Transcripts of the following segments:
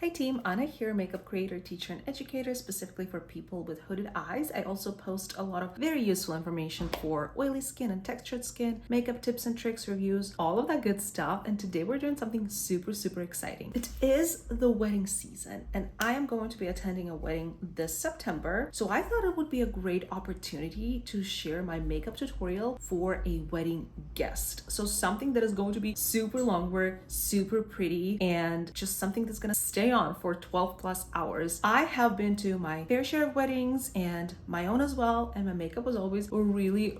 Hi team, Anna here, makeup creator, teacher, and educator specifically for people with hooded eyes. I also post a lot of very useful information for oily skin and textured skin, makeup tips and tricks, reviews, all of that good stuff. And today we're doing something super exciting. It is the wedding season and I am going to be attending a wedding this September. So I thought it would be a great opportunity to share my makeup tutorial for a wedding guest. So something that is going to be super long wear, super pretty, and just something that's gonna stay on for 12 plus hours. I have been to my fair share of weddings and my own as well, and my makeup was always really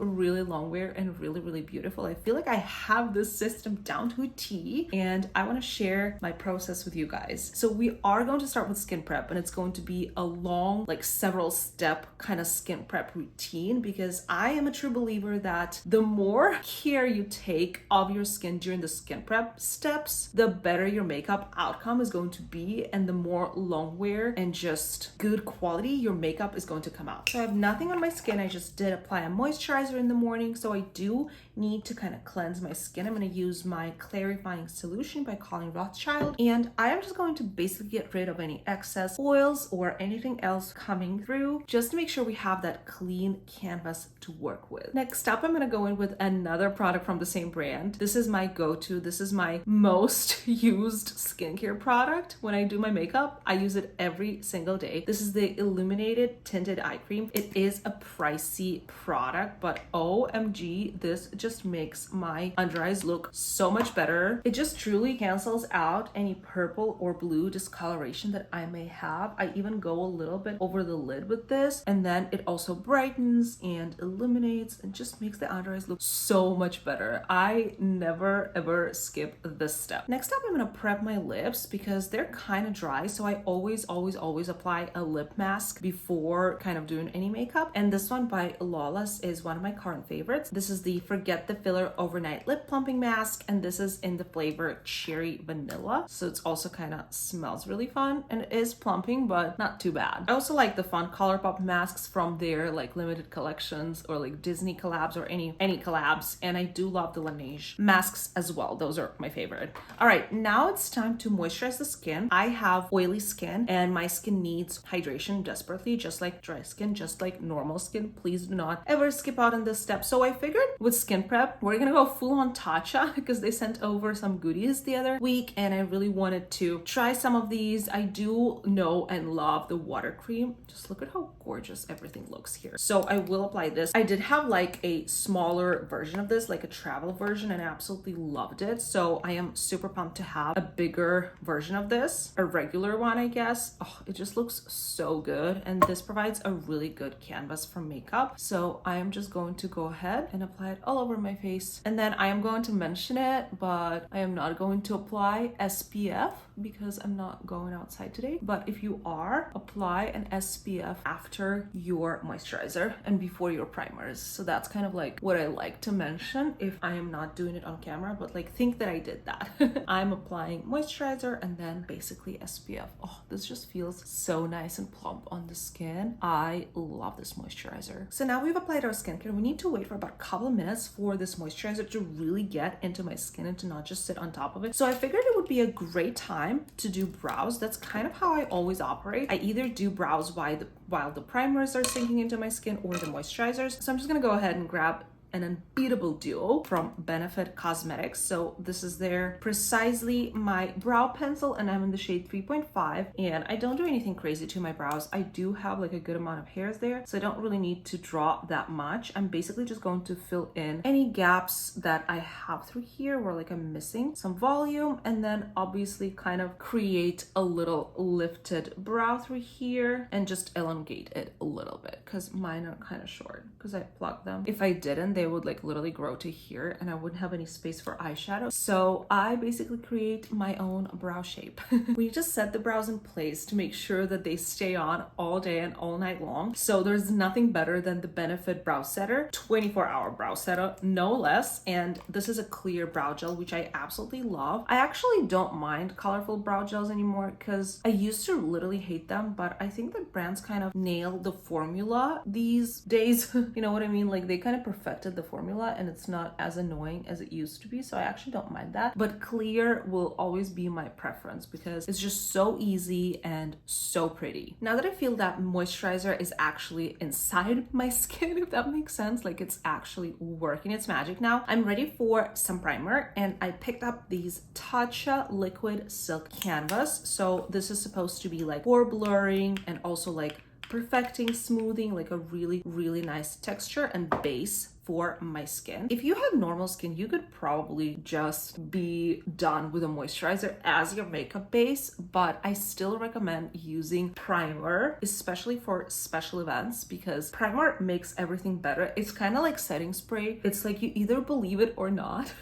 long wear and really beautiful. I feel like I have this system down to a T, and I want to share my process with you guys. So we are going to start with skin prep, and it's going to be a long, like several step kind of skin prep routine, because I am a true believer that the more care you take of your skin during the skin prep steps, the better your makeup outcome is going to be, and the more long wear and just good quality your makeup is going to come out. So I have nothing on my skin. I just did apply a moisturizer in the morning, so I do need to kind of cleanse my skin. I'm going to use my clarifying solution by Colleen Rothschild, and I am just going to basically get rid of any excess oils or anything else coming through, just to make sure we have that clean canvas to work with. Next up, I'm going to go in with another product from the same brand. This is my go-to. This is my most used skincare product. When I do my makeup, I use it every single day. This is the Illuminated Tinted Eye Cream. It is a pricey product, but OMG, this just makes my under eyes look so much better. It just truly cancels out any purple or blue discoloration that I may have. I even go a little bit over the lid with this, and then it also brightens and illuminates and just makes the under eyes look so much better. I never ever skip this step. Next up, I'm gonna prep my lips because they're kind of dry, so I always apply a lip mask before kind of doing any makeup, and this one by Lawless is one of my current favorites. This is the Forget the Filler Overnight Lip Plumping Mask, and this is in the flavor Cherry Vanilla, so it's also kind of smells really fun, and it is plumping but not too bad. I also like the fun ColourPop masks from their like limited collections or like Disney collabs or any collabs, and I do love the Laneige masks as well. Those are my favorite. All right, now it's time to moisturize the skin. I have oily skin and my skin needs hydration desperately, just like dry skin, just like normal skin. Please do not ever skip out on this step. So I figured with skin prep, we're gonna go full on Tatcha because they sent over some goodies the other week and I really wanted to try some of these. I do know and love the water cream. Just look at how gorgeous everything looks here. So I will apply this. I did have like a smaller version of this, like a travel version, and I absolutely loved it. So I am super pumped to have a bigger version of this, a regular one, I guess. Oh, it just looks so good, and this provides a really good canvas for makeup. So I am just going to go ahead and apply it all over my face, and then I am going to mention it, but I am not going to apply SPF because I'm not going outside today. But if you are, apply an SPF after your moisturizer and before your primers. So that's kind of like what I like to mention if I am not doing it on camera, but like think that I did that. I'm applying moisturizer and then basically SPF. Oh, this just feels so nice and plump on the skin. I love this moisturizer. So now we've applied our skincare. We need to wait for about a couple of minutes for this moisturizer to really get into my skin and to not just sit on top of it. So I figured it would be a great time to do brows. That's kind of how I always operate. I either do brows while the primers are sinking into my skin or the moisturizers. So I'm just gonna go ahead and grab an unbeatable duo from Benefit Cosmetics. So this is their Precisely My Brow Pencil, and I'm in the shade 3.5, and I don't do anything crazy to my brows. I do have like a good amount of hairs there, so I don't really need to draw that much. I'm basically just going to fill in any gaps that I have through here where like I'm missing some volume, and then obviously kind of create a little lifted brow through here and just elongate it a little bit because mine are kind of short because I plucked them. If I didn't, they would like literally grow to here and I wouldn't have any space for eyeshadow. So I basically create my own brow shape. We just set the brows in place to make sure that they stay on all day and all night long. So there's nothing better than the Benefit Brow Setter, 24-hour brow setter, no less. And this is a clear brow gel, which I absolutely love. I actually don't mind colorful brow gels anymore because I used to literally hate them, but I think that brands kind of nail the formula these days. You know what I mean? Like they kind of perfected invented the formula and it's not as annoying as it used to be, so I actually don't mind that. But clear will always be my preference because it's just so easy and so pretty. Now that I feel that moisturizer is actually inside my skin, if that makes sense, like it's actually working its magic now, I'm ready for some primer, and I picked up these Tatcha liquid silk canvas. So this is supposed to be like pore blurring and also like perfecting, smoothing, like a really nice texture and base for my skin. If you have normal skin, you could probably just be done with a moisturizer as your makeup base, but I still recommend using primer, especially for special events, because primer makes everything better. It's kind of like setting spray. It's like you either believe it or not,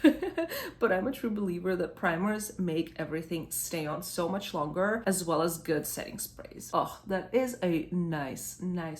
but I'm a true believer that primers make everything stay on so much longer, as well as good setting sprays. Oh, that is a nice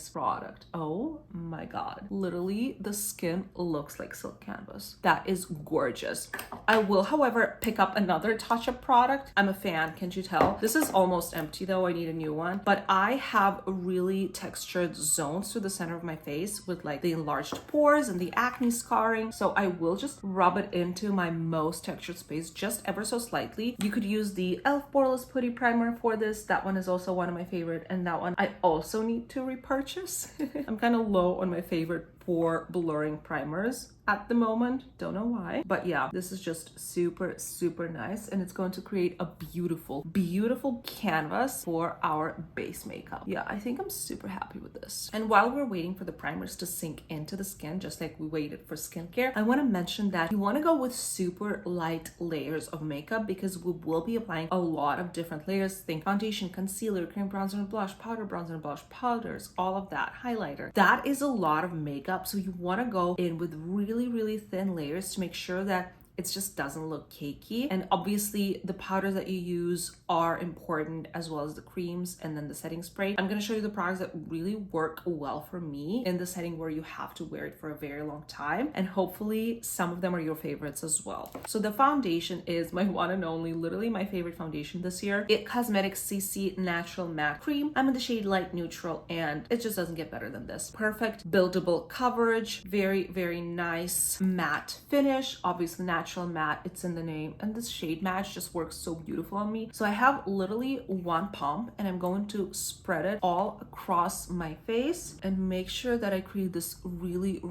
product. Oh my God. Literally, the skin looks like silk canvas. That is gorgeous. I will, however, pick up another Tatcha product. I'm a fan, can't you tell? This is almost empty though, I need a new one. But I have really textured zones through the center of my face with like the enlarged pores and the acne scarring. So I will just rub it into my most textured space just ever so slightly. You could use the e.l.f. Poreless Putty Primer for this. That one is also one of my favorite, and that one I also need to repurchase. I'm kind of low on my favorite pore blurring primers at the moment, don't know why, but yeah, this is just super nice, and it's going to create a beautiful canvas for our base makeup. Yeah, I think I'm super happy with this. And while we're waiting for the primers to sink into the skin, just like we waited for skincare, I want to mention that you want to go with super light layers of makeup because we will be applying a lot of different layers. Think foundation, concealer, cream bronzer and blush, powder, bronzer and blush, powders, all of that, highlighter. That is a lot of makeup, so you want to go in with really thin layers to make sure that it just doesn't look cakey. And obviously the powders that you use are important, as well as the creams and then the setting spray. I'm going to show you the products that really work well for me in the setting where you have to wear it for a very long time, and hopefully some of them are your favorites as well. So the foundation is my one and only, literally my favorite foundation this year. It Cosmetics CC Natural Matte Cream. I'm in the shade Light Neutral, and it just doesn't get better than this. Perfect buildable coverage, very nice matte finish, obviously natural matte, it's in the name, and this shade match just works so beautiful on me. So I have literally one pump, and I'm going to spread it all across my face and make sure that I create this really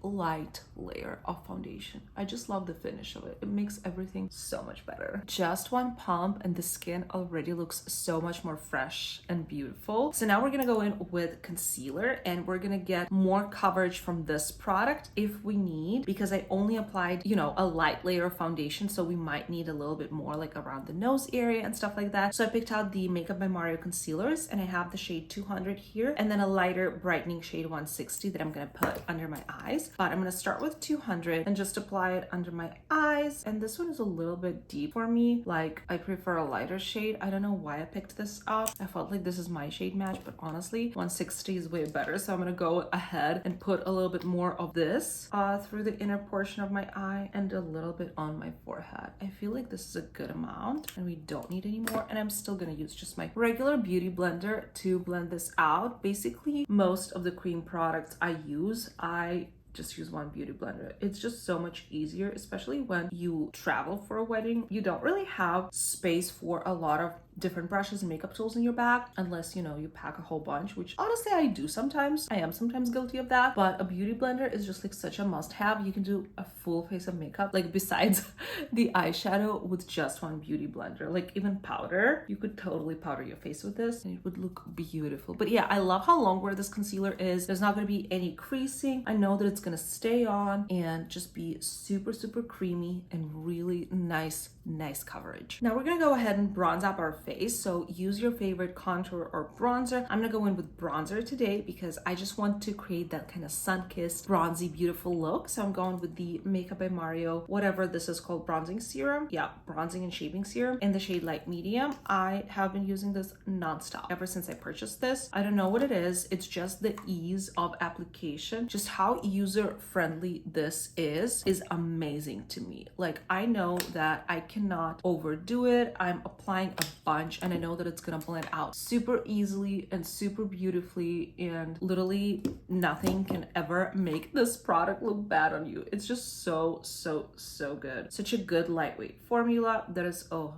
light layer of foundation. I just love the finish of it. It makes everything so much better. Just one pump and the skin already looks so much more fresh and beautiful. So now we're gonna go in with concealer, and we're gonna get more coverage from this product if we need, because I only applied, you know, a light layer of foundation, so we might need a little bit more like around the nose area and stuff like that. So I picked out the Makeup by Mario concealers, and I have the shade 200 here, and then a lighter brightening shade 160 that I'm gonna put under my eyes. But I'm gonna start with 200 and just apply it under my eyes. And this one is a little bit deep for me. Like, I prefer a lighter shade. I don't know why I picked this up. I felt like this is my shade match, but honestly 160 is way better. So I'm gonna go ahead and put a little bit more of this through the inner portion of my eye and a little bit on my forehead. I feel like this is a good amount and we don't need any more. And I'm still gonna use just my regular beauty blender to blend this out. Basically, most of the cream products I use, I just use one beauty blender. It's just so much easier, especially when you travel for a wedding. You don't really have space for a lot of different brushes and makeup tools in your bag, unless, you know, you pack a whole bunch, which honestly I do sometimes. I am sometimes guilty of that, but a beauty blender is just like such a must-have. You can do a full face of makeup, like besides the eyeshadow, with just one beauty blender. Like even powder, you could totally powder your face with this and it would look beautiful. But yeah, I love how Longwear this concealer is. There's not going to be any creasing. I know that it's going to stay on and just be super creamy and really nice coverage. Now we're gonna go ahead and bronze up our face. So use your favorite contour or bronzer. I'm gonna go in with bronzer today because I just want to create that kind of sun-kissed, bronzy, beautiful look. So I'm going with the Makeup by Mario, whatever this is called, bronzing serum. Yeah, bronzing and shaping serum in the shade Light Medium. I have been using this nonstop ever since I purchased this. I don't know what it is. It's just the ease of application. Just how user-friendly this is amazing to me. Like, I know that I cannot overdo it. I'm applying a sponge, and I know that it's gonna blend out super easily and super beautifully, and literally nothing can ever make this product look bad on you. It's just so good. Such a good lightweight formula that is, oh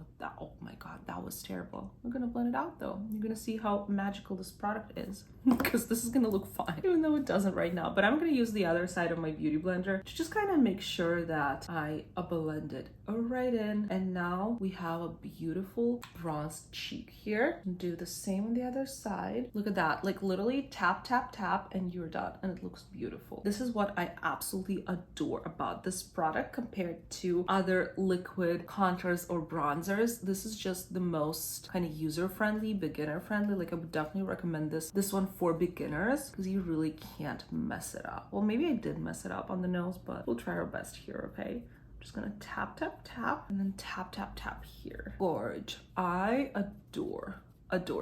my god, that was terrible. I'm gonna blend it out though. You're gonna see how magical this product is because this is gonna look fine even though it doesn't right now. But I'm gonna use the other side of my beauty blender to just kind of make sure that I blend it right in. And now we have a beautiful bronzed cheek here. Do the same on the other side. Look at that, like literally tap tap tap and you're done, and it looks beautiful. This is what I absolutely adore about this product compared to other liquid contours or bronzers. This is just the most kind of user-friendly, beginner-friendly. Like I would definitely recommend this one for beginners because you really can't mess it up. Well, maybe I did mess it up on the nose, but we'll try our best here, okay? Just gonna tap tap tap and then tap tap tap here. Gorge. I adore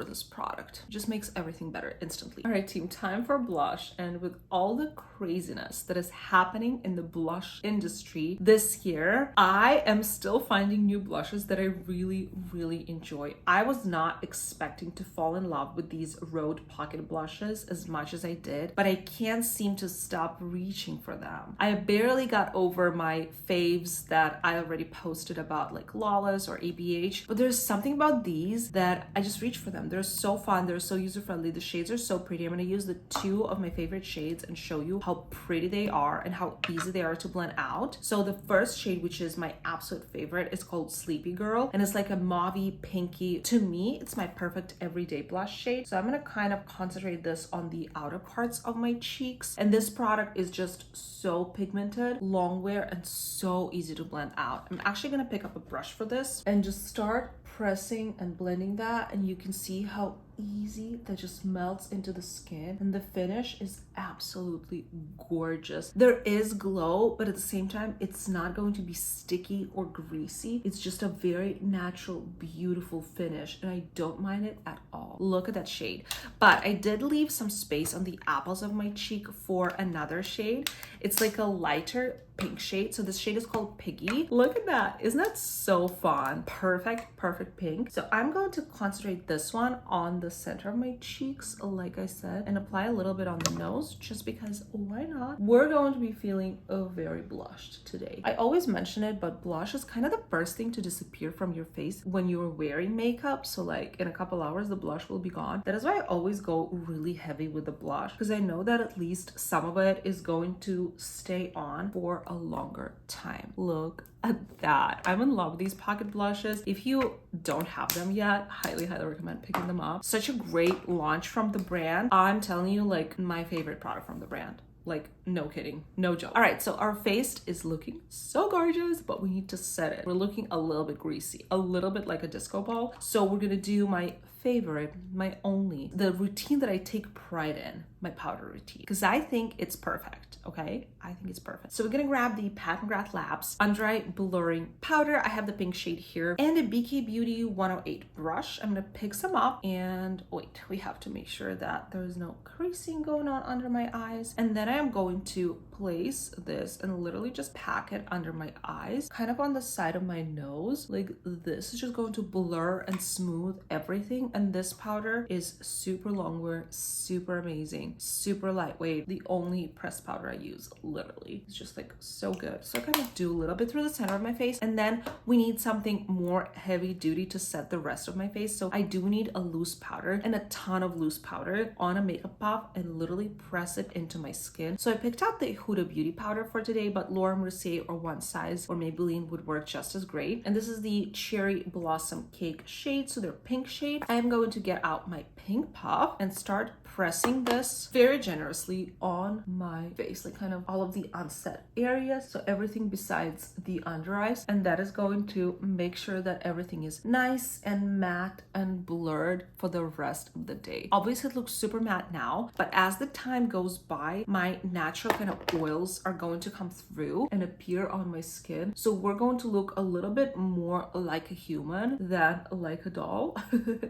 this product. It just makes everything better instantly. All right, team, time for blush. And with all the craziness that is happening in the blush industry this year, I am still finding new blushes that I really enjoy. I was not expecting to fall in love with these Rhode pocket blushes as much as I did, but I can't seem to stop reaching for them. I barely got over my faves that I already posted about, like Lawless or ABH, but there's something about these that I just reach for them. They're so fun, they're so user-friendly, the shades are so pretty. I'm going to use the two of my favorite shades and show you how pretty they are and how easy they are to blend out. So the first shade, which is my absolute favorite, is called Sleepy Girl, and it's like a mauvey pinky. To me, it's my perfect everyday blush shade. So I'm going to kind of concentrate this on the outer parts of my cheeks, and this product is just so pigmented, long wear, and so easy to blend out. I'm actually going to pick up a brush for this and just start pressing and blending that, and you can see how easy that just melts into the skin, and the finish is absolutely gorgeous. There is glow, but at the same time it's not going to be sticky or greasy. It's just a very natural, beautiful finish, and I don't mind it at all. Look at that shade. But I did leave some space on the apples of my cheek for another shade. It's like a lighter pink shade. So this shade is called Piggy. Look at that. Isn't that so fun? Perfect pink. So I'm going to concentrate this one on the center of my cheeks, like I said, and apply a little bit on the nose just because why not? We're going to be feeling very blushed today. I always mention it, but blush is kind of the first thing to disappear from your face when you're wearing makeup. So like in a couple hours, the blush will be gone. That is why I always go really heavy with the blush, because I know that at least some of it is going to stay on for a longer time. Look at that. I'm in love with these pocket blushes. If you don't have them yet, highly recommend picking them up. Such a great launch from the brand. I'm telling you, like, my favorite product from the brand. Like, no kidding, no joke. All right, so our face is looking so gorgeous, but we need to set it. We're looking a little bit greasy, a little bit like a disco ball. So we're gonna do my favorite, my only, the routine that I take pride in, my powder routine, because I think it's perfect, okay? I think it's perfect. So we're gonna grab the Pat McGrath Labs Under Eye Blurring Powder. I have the pink shade here, and a BK Beauty 108 brush. I'm gonna pick some up, and wait, we have to make sure that there is no creasing going on under my eyes. And then I am going to place this and literally just pack it under my eyes, kind of on the side of my nose. Like this is just going to blur and smooth everything. And this powder is super long wear, super amazing, super lightweight. The only pressed powder I use, literally. It's just like so good. So I kind of do a little bit through the center of my face, and then we need something more heavy duty to set the rest of my face. So I do need a loose powder and a ton of loose powder on a makeup puff and literally press it into my skin. So I picked out the Huda Beauty powder for today, but Laura Mercier or One Size or Maybelline would work just as great. And this is the Cherry Blossom Cake shade, so they're pink shade. I am going to get out my pink puff and start pressing this very generously on my face, like kind of all of the unset areas, so everything besides the under eyes, and that is going to make sure that everything is nice and matte and blurred for the rest of the day. Obviously it looks super matte now, but as the time goes by, my natural kind of oils are going to come through and appear on my skin, so we're going to look a little bit more like a human than like a doll.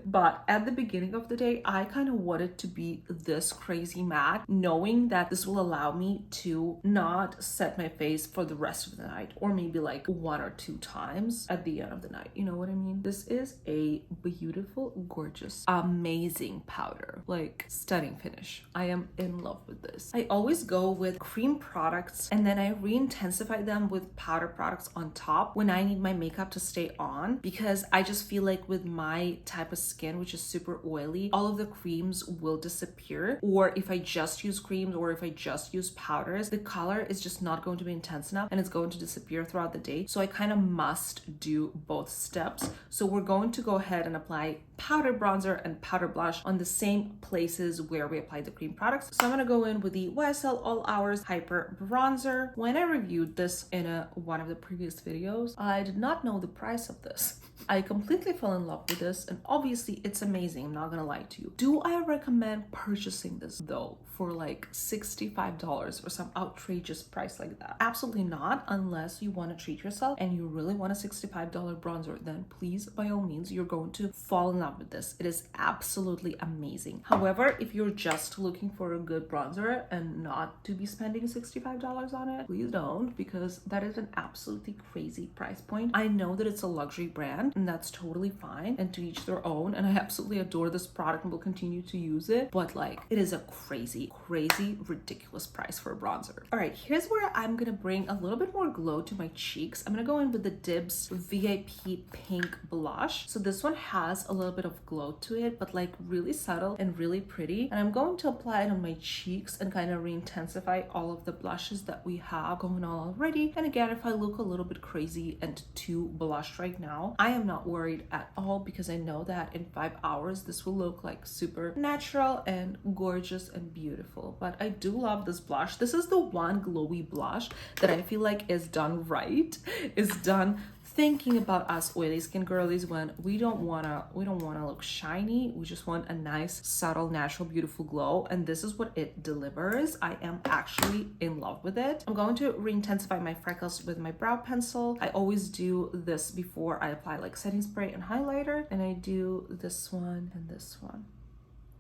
But at the beginning of the day, I kind of wanted to be this crazy crazy matte, knowing that this will allow me to not set my face for the rest of the night, or maybe like 1 or 2 times at the end of the night. You know what I mean? This is a beautiful, gorgeous, amazing powder. Like, stunning finish. I am in love with this. I always go with cream products and then I re-intensify them with powder products on top when I need my makeup to stay on, because I just feel like with my type of skin, which is super oily, all of the creams will disappear. Or if I just use creams or if I just use powders, the color is just not going to be intense enough and it's going to disappear throughout the day. So I kind of must do both steps. So we're going to go ahead and apply powder bronzer and powder blush on the same places where we applied the cream products. So I'm going to go in with the YSL All Hours Hyper Bronzer. When I reviewed this in one of the previous videos, I did not know the price of this. I completely fell in love with this, and obviously it's amazing, I'm not gonna lie to you. Do I recommend purchasing this though for like $65 or some outrageous price like that? Absolutely not, unless you want to treat yourself and you really want a $65 bronzer. Then please, by all means, you're going to fall in love with this. It is absolutely amazing. However, if you're just looking for a good bronzer and not to be spending $65 on it, please don't, because that is an absolutely crazy price point. I know that it's a luxury brand, and that's totally fine, and to each their own, and I absolutely adore this product and will continue to use it, but like, it is a crazy ridiculous price for a bronzer. All right, here's where I'm gonna bring a little bit more glow to my cheeks. I'm gonna go in with the Dibs VIP Pink Blush. So this one has a little bit of glow to it, but like really subtle and really pretty, and I'm going to apply it on my cheeks and kind of re-intensify all of the blushes that we have going on already. And again, if I look a little bit crazy and too blushed right now, I am not worried at all, because I know that in 5 hours this will look like super natural and gorgeous and beautiful. But I do love this blush. This is the one glowy blush that I feel like is done right, is done thinking about us oily skin girlies, when we don't wanna look shiny. We just want a nice, subtle, natural, beautiful glow, and this is what it delivers. I am actually in love with it. I'm going to re-intensify my freckles with my brow pencil. I always do this before I apply like setting spray and highlighter, and I do this one and this one.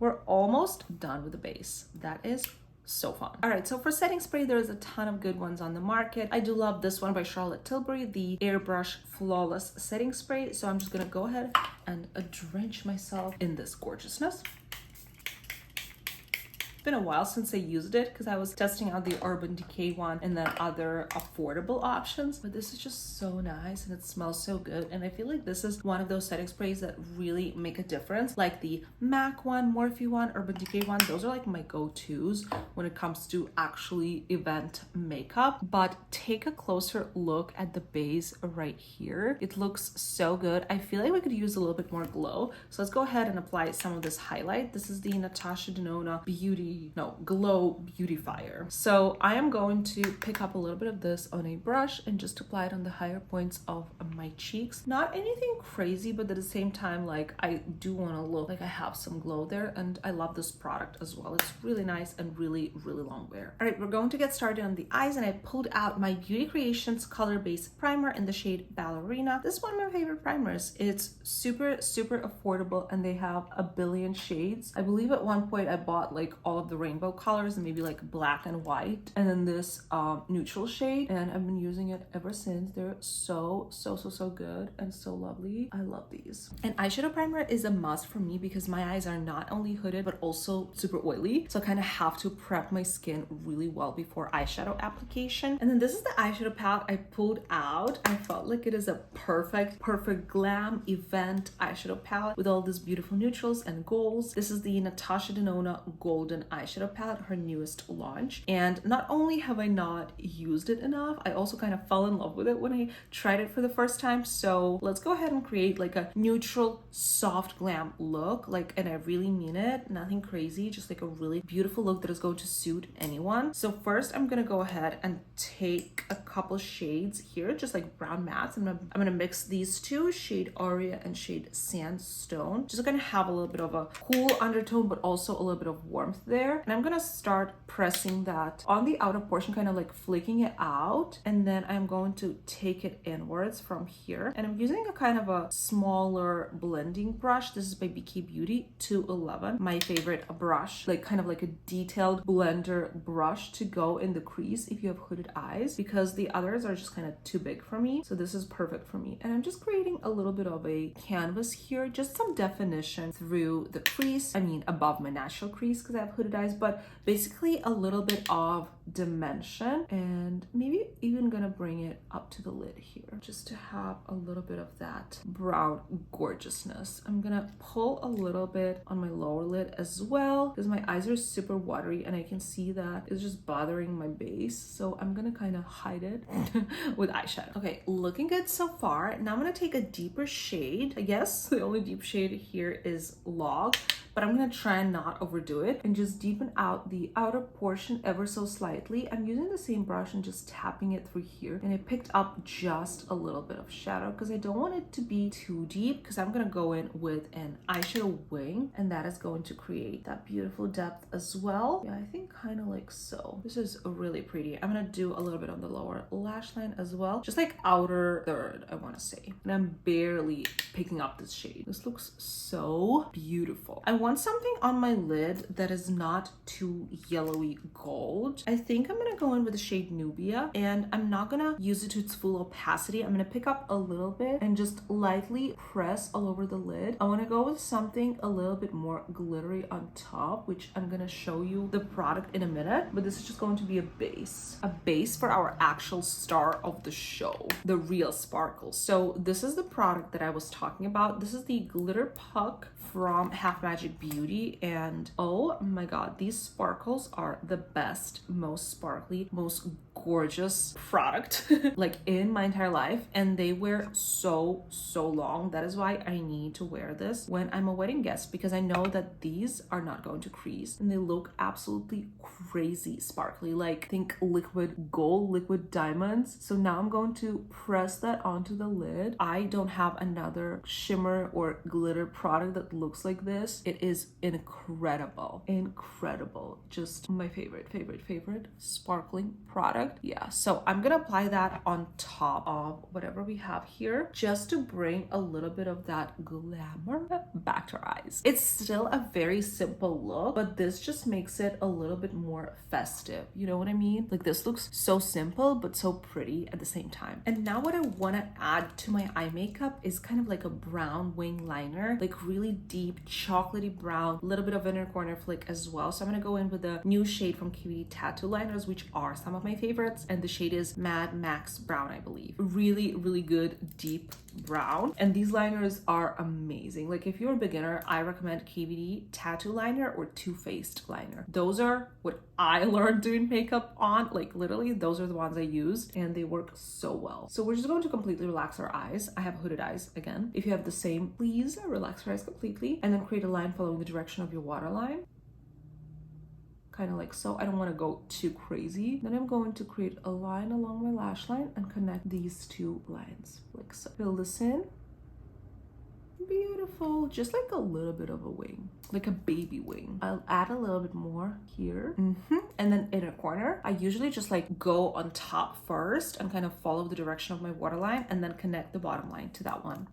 We're almost done with the base. That is so fun. All right, so for setting spray, there's a ton of good ones on the market. I do love this one by Charlotte Tilbury, the Airbrush Flawless Setting Spray. So I'm just gonna go ahead and drench myself in this gorgeousness. It's been a while since I used it, because I was testing out the Urban Decay one and then other affordable options, but this is just so nice and it smells so good. And I feel like this is one of those setting sprays that really make a difference, like the MAC one, Morphe one, Urban Decay one. Those are like my go-tos when it comes to actually event makeup. But take a closer look at the base right here. It looks so good. I feel like we could use a little bit more glow, so let's go ahead and apply some of this highlight. This is the Natasha Denona Glow Beautifier. So I am going to pick up a little bit of this on a brush and just apply it on the higher points of my cheeks. Not anything crazy, but at the same time, like, I do want to look like I have some glow there, and I love this product as well. It's really nice and really long wear. All right, we're going to get started on the eyes, and I pulled out my Beauty Creations Color Base Primer in the shade Ballerina. This is one of my favorite primers. It's super affordable, and they have a billion shades. I believe at one point I bought like all of the rainbow colors and maybe like black and white, and then this neutral shade, and I've been using it ever since. They're so good and so lovely. I love these. And eyeshadow primer is a must for me, because my eyes are not only hooded but also super oily, so I kind of have to prep my skin really well before eyeshadow application. And then this is the eyeshadow palette I pulled out. I felt like it is a perfect glam event eyeshadow palette with all these beautiful neutrals and golds. This is the Natasha Denona Golden eyeshadow palette, her newest launch. And not only have I not used it enough, I also kind of fell in love with it when I tried it for the first time. So let's go ahead and create like a neutral, soft glam look. Like, and I really mean it, nothing crazy, just like a really beautiful look that is going to suit anyone. So first I'm gonna go ahead and take a couple shades here, just like brown mattes. I'm gonna mix these two, shade Aria and shade Sandstone, just gonna have a little bit of a cool undertone, but also a little bit of warmth there. there. And I'm gonna start pressing that on the outer portion, kind of like flicking it out. And then I'm going to take it inwards from here. And I'm using a kind of a smaller blending brush. This is by BK Beauty 211, my favorite brush, like kind of like a detailed blender brush to go in the crease if you have hooded eyes, because the others are just kind of too big for me. So this is perfect for me. And I'm just creating a little bit of a canvas here, just some definition through the crease. I mean, above my natural crease because I have hooded eyes, but basically a little bit of dimension, and maybe even gonna bring it up to the lid here just to have a little bit of that brown gorgeousness. I'm gonna pull a little bit on my lower lid as well because my eyes are super watery and I can see that it's just bothering my base, so I'm gonna kind of hide it with eyeshadow. Okay, looking good so far. Now I'm gonna take a deeper shade. I guess the only deep shade here is Log, but I'm gonna try and not overdo it and just deepen out the outer portion ever so slightly. I'm using the same brush and just tapping it through here, and I picked up just a little bit of shadow because I don't want it to be too deep, because I'm gonna go in with an eyeshadow wing, and that is going to create that beautiful depth as well. Yeah, I think kind of like so. This is really pretty. I'm gonna do a little bit on the lower lash line as well, just like outer third, I want to say. And I'm barely picking up this shade. This looks so beautiful. I want something on my lid that is not too yellowy gold. I think I'm gonna go in with the shade Nubia, and I'm not gonna use it to its full opacity. I'm gonna pick up a little bit and just lightly press all over the lid. I want to go with something a little bit more glittery on top, which I'm gonna show you the product in a minute, but this is just going to be a base for our actual star of the show, the real sparkles. So this is the product that I was talking about. This is the Glitter Puck from Half Magic Beauty, and oh my god, these sparkles are the best, most sparkly, most gorgeous product like in my entire life, and they wear so long. That is why I need to wear this when I'm a wedding guest, because I know that these are not going to crease and they look absolutely crazy sparkly, like think liquid gold, liquid diamonds. So now I'm going to press that onto the lid. I don't have another shimmer or glitter product that looks like this. It is incredible, just my favorite sparkling product. Yeah, so I'm gonna apply that on top of whatever we have here just to bring a little bit of that glamour back to our eyes. It's still a very simple look, but this just makes it a little bit more festive, you know what I mean? Like this looks so simple but so pretty at the same time. And now what I want to add to my eye makeup is kind of like a brown wing liner, like really deep chocolatey brown, a little bit of inner corner flick as well. So I'm gonna go in with a new shade from KVD Tattoo Liners, which are some of my favorites, and the shade is Mad Max Brown, I believe. Really good deep brown, and these liners are amazing. Like if you're a beginner, I recommend KVD Tattoo Liner or Too Faced Liner. Those are what I learned doing makeup on, like literally those are the ones I used, and they work so well. So we're just going to completely relax our eyes. I have hooded eyes again. If you have the same, please relax your eyes completely and then create a line following the direction of your waterline, kind of like so. I don't want to go too crazy. Then I'm going to create a line along my lash line and connect these two lines like so. Fill this in. Beautiful. Just like a little bit of a wing, like a baby wing. I'll add a little bit more here. And then inner corner, I usually just like go on top first and kind of follow the direction of my waterline and then connect the bottom line to that one.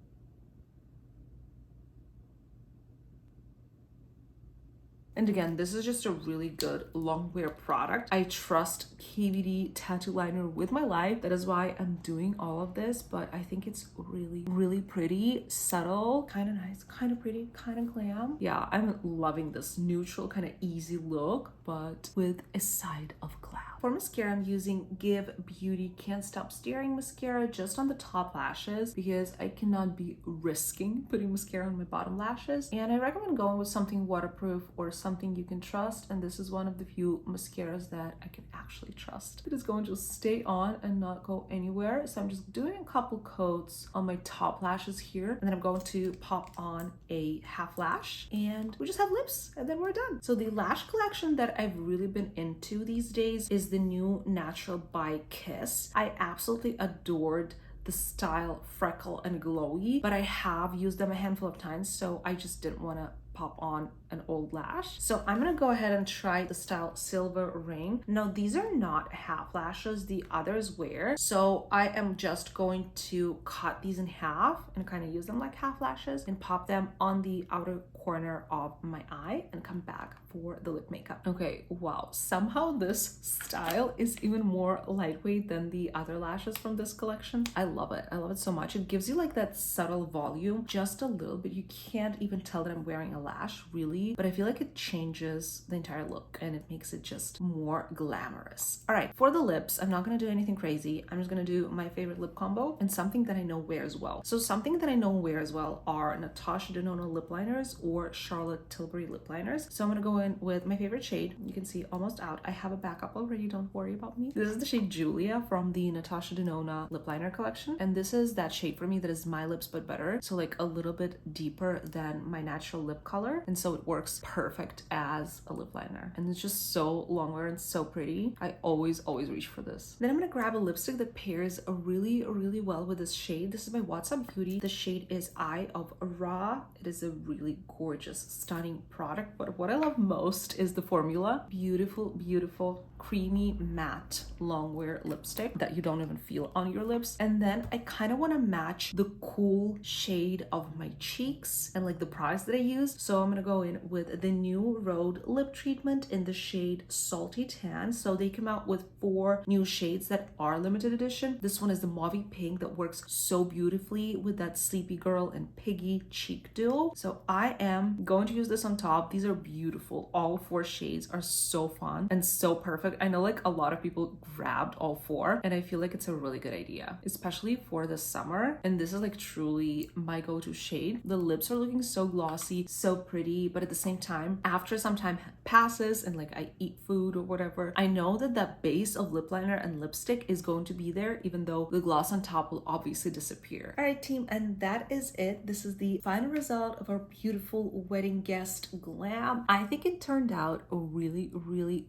And again, this is just a really good Longwear product. I trust KVD Tattoo Liner with my life. That is why I'm doing all of this, but I think it's really pretty, subtle, kind of nice, kind of pretty, kind of glam. Yeah, I'm loving this neutral, kind of easy look, but with a side of glam. For mascara, I'm using Give Beauty Can't Stop Staring mascara just on the top lashes because I cannot be risking putting mascara on my bottom lashes. And I recommend going with something waterproof or something you can trust. And this is one of the few mascaras that I can actually trust. It is going to stay on and not go anywhere. So I'm just doing a couple coats on my top lashes here. And then I'm going to pop on a half lash and we just have lips and then we're done. So the lash collection that I've really been into these days is the new Natural by Kiss. I absolutely adored the style Freckle and Glowy, but I have used them a handful of times, so I just didn't want to pop on an old lash. So I'm gonna go ahead and try the style Silver Ring. Now these are not half lashes, the others were. So I am just going to cut these in half and kind of use them like half lashes and pop them on the outer corner of my eye and come back for the lip makeup. Okay, wow, somehow this style is even more lightweight than the other lashes from this collection. I love it. I love it so much. It gives you like that subtle volume, just a little bit. You can't even tell that I'm wearing a lash really, but I feel like it changes the entire look and it makes it just more glamorous. All right, for the lips, I'm not gonna do anything crazy. I'm just gonna do my favorite lip combo and something that I know wears well. So something that I know wears well are Natasha Denona lip liners or Charlotte Tilbury lip liners. So I'm gonna go in with my favorite shade. You can see almost out. I have a backup already, don't worry about me. This is the shade Julia from the Natasha Denona lip liner collection. And this is that shade for me that is my lips but better. So like a little bit deeper than my natural lip color. And so it works perfect as a lip liner. And it's just so Longwear and so pretty. I always reach for this. Then I'm gonna grab a lipstick that pairs really well with this shade. This is by What's Up Beauty. The shade is Eye of Ra. It is a really gorgeous, stunning product. But what I love most is the formula. Beautiful, creamy, matte Longwear lipstick that you don't even feel on your lips. And then I kind of want to match the cool shade of my cheeks and like the products that I use. So I'm gonna go in with the New Road lip treatment in the shade Salty Tan. So they came out with 4 new shades that are limited edition. This one is the Mauve Pink that works so beautifully with that Sleepy Girl and Piggy cheek duo. So I am going to use this on top. These are beautiful. All 4 shades are so fun and so perfect. I know like a lot of people grabbed all 4 and I feel like it's a really good idea, especially for the summer. And this is like truly my go-to shade. The lips are looking so glossy, so pretty, but at the same time, after some time passes and like I eat food or whatever, I know that that base of lip liner and lipstick is going to be there, even though the gloss on top will obviously disappear. All right, team, and that is it. This is the final result of our beautiful wedding guest glam. I think it turned out really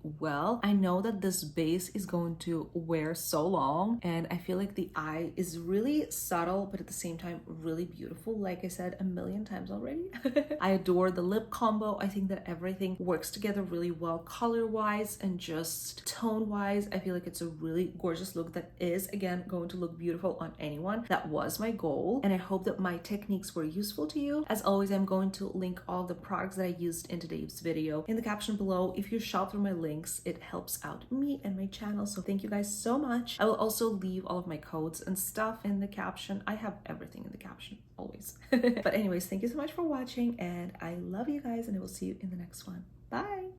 well. I know that this base is going to wear so long, and I feel like the eye is really subtle, but at the same time really beautiful. Like I said a million times already. I adore the lip combo. I think that everything works together really well color-wise and just tone-wise. I feel like it's a really gorgeous look that is, again, going to look beautiful on anyone. That was my goal, and I hope that my techniques were useful to you. As always, I'm going to link all the products that I used in today's video in the caption below. If you shop through my links, it helps out me and my channel, so thank you guys so much. I will also leave all of my codes and stuff in the caption. I have everything in the caption, always. But anyways, thank you so much for watching, and I love you guys, and I will see you in the next one. Bye!